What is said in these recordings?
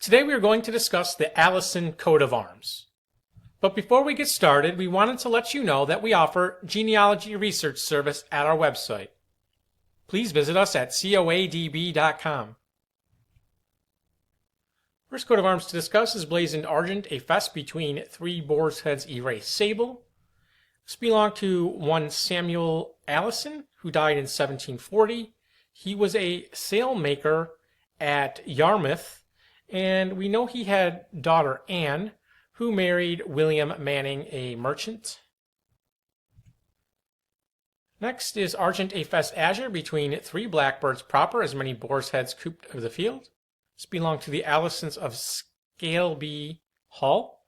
Today we are going to discuss the Allison coat of arms. But before we get started, we wanted to let you know that we offer genealogy research service at our website. Please visit us at coadb.com. First coat of arms to discuss is blazoned Argent, a fesse between three boars' heads erased sable. This belonged to one Samuel Allison, who died in 1740. He was a sailmaker at Yarmouth, and we know he had daughter Anne, who married William Manning, a merchant. Next is Argent, a fesse azure between three blackbirds proper, as many boars' heads cooped of the field. This belonged to the Allysons of Pardsey Hall.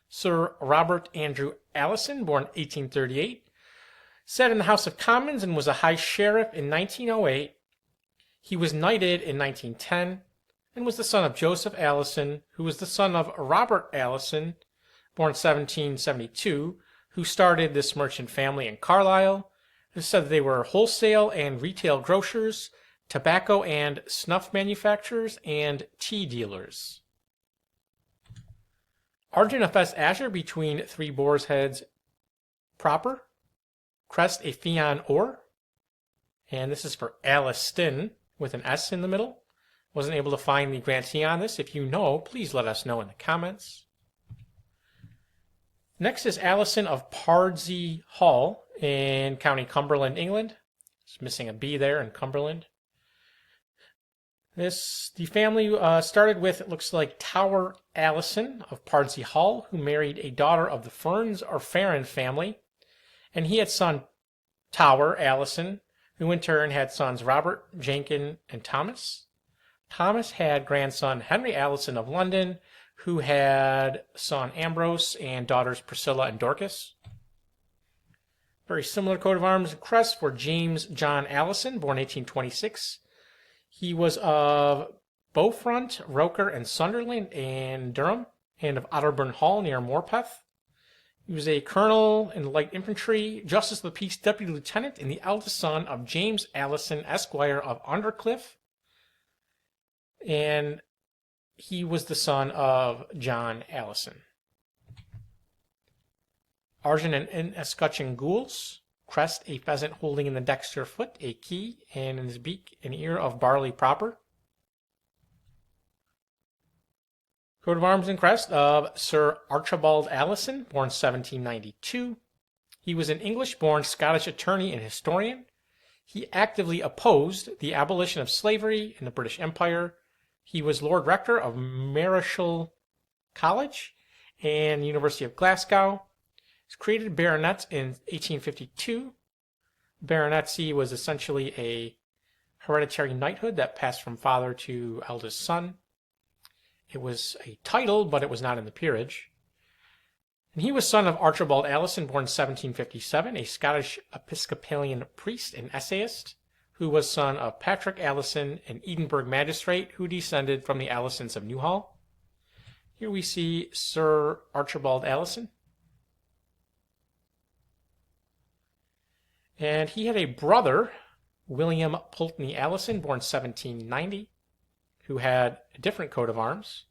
Sir Robert Andrew Allison, born 1838, sat in the House of Commons and was a High Sheriff in 1908. He was knighted in 1910 and was the son of Joseph Allison, who was the son of Robert Allison, born 1772, who started this merchant family in Carlisle. It said they were wholesale and retail grocers, tobacco and snuff manufacturers, and tea dealers. Argent, a fesse azure between three boars' heads proper. Crest, a pheon or. And this is for Allysson with an S in the middle. Wasn't able to find the grantee on this. If you know, please let us know in the comments. Next is Allyson of Pardsey Hall in County Cumberland, England. Just missing a B there in Cumberland. The family started with, it looks like, Tower Allyson of Pardsey Hall, who married a daughter of the Ffernes or Fferon family. And he had son Tower Allyson, who in turn had sons Robert, Jenkyn, and Thomas. Thomas had grandson Henry Allysson of London, who had son Ambrose and daughters Priscilla and Dorcas. Very similar coat of arms and crest for James John Allison, born 1826. He was of Beaufront, Roker, and Sunderland, and Durham and of Otterburn Hall near Morpeth. He was a colonel in the Light Infantry, Justice of the Peace Deputy Lieutenant, and the eldest son of James Allison Esq of Undercliff. And he was the son of John Allison. Argent, an escutcheon gules. Crest, a pheasant holding in the dexter foot a key, and in his beak an ear of barley proper. Coat of arms and crest of Sir Archibald Allison, born 1792. He was an English-born Scottish attorney and historian. He actively opposed the abolition of slavery in the British Empire. He was Lord Rector of Marischal College and the University of Glasgow. He was created baronet in 1852. Baronetcy was essentially a hereditary knighthood that passed from father to eldest son. It was a title, but it was not in the peerage. And he was son of Archibald Allison, born 1757, a Scottish Episcopalian priest and essayist, who was son of Patrick Allison, an Edinburgh magistrate who descended from the Allysons of Newhall. Here we see Sir Archibald Allison. And he had a brother, William Pulteney Allison, born 1790, who had a different coat of arms.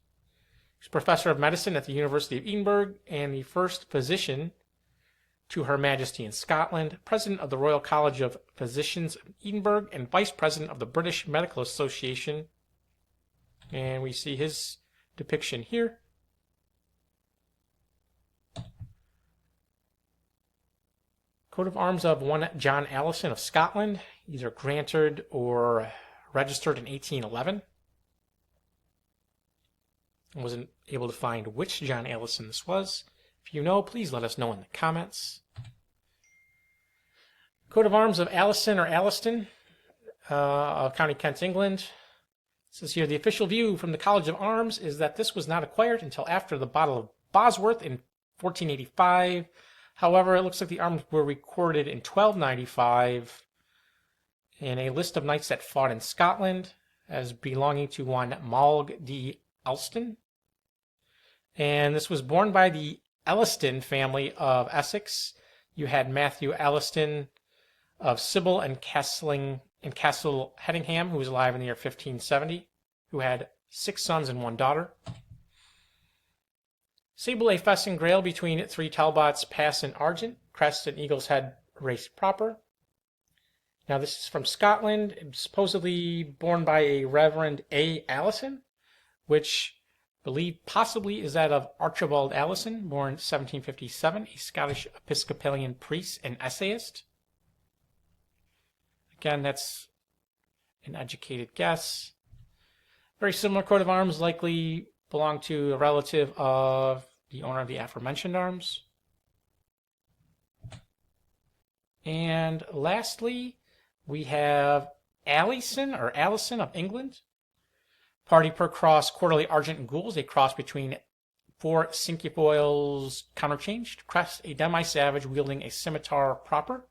He was professor of medicine at the University of Edinburgh and the first physician to Her Majesty in Scotland, president of the Royal College of Physicians of Edinburgh, and vice president of the British Medical Association. And we see his depiction here. Coat of arms of one John Allison of Scotland, either granted or registered in 1811. I wasn't able to find which John Allison this was. If you know, please let us know in the comments. Coat of arms of Allyson or Allyston of County Kent, England. It says here, the official view from the College of Arms is that this was not acquired until after the Battle of Bosworth in 1485. However, it looks like the arms were recorded in 1295 in a list of knights that fought in Scotland as belonging to one Maulg de Alston. And this was borne by the Elliston family of Essex. You had Matthew Allyston of Sable and Castle Hedingham, who was alive in the year 1570, who had 6 sons and 1 daughter. Sable, a fesse and grail between 3 Talbots, Pass and Argent, Crest and Eagle's Head race proper. Now this is from Scotland, supposedly born by a Reverend A. Allison, which I believe possibly is that of Archibald Allison, born 1757, a Scottish Episcopalian priest and essayist. Again, that's an educated guess. Very similar coat of arms, likely belonged to a relative of the owner of the aforementioned arms. And lastly, we have Allyson or Allison of England. Party per cross, quarterly Argent and gules, a cross between 4 cinquefoils counterchanged. Crest, a demi-savage wielding a scimitar proper.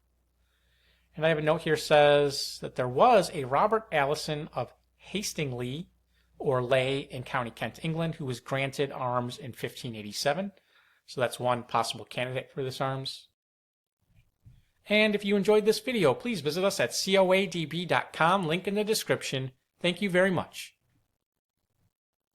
And I have a note here says that there was a Robert Allison of Hastingly or Leigh in County Kent, England, who was granted arms in 1587. So that's one possible candidate for this arms. And if you enjoyed this video, please visit us at coadb.com, link in the description. Thank you very much.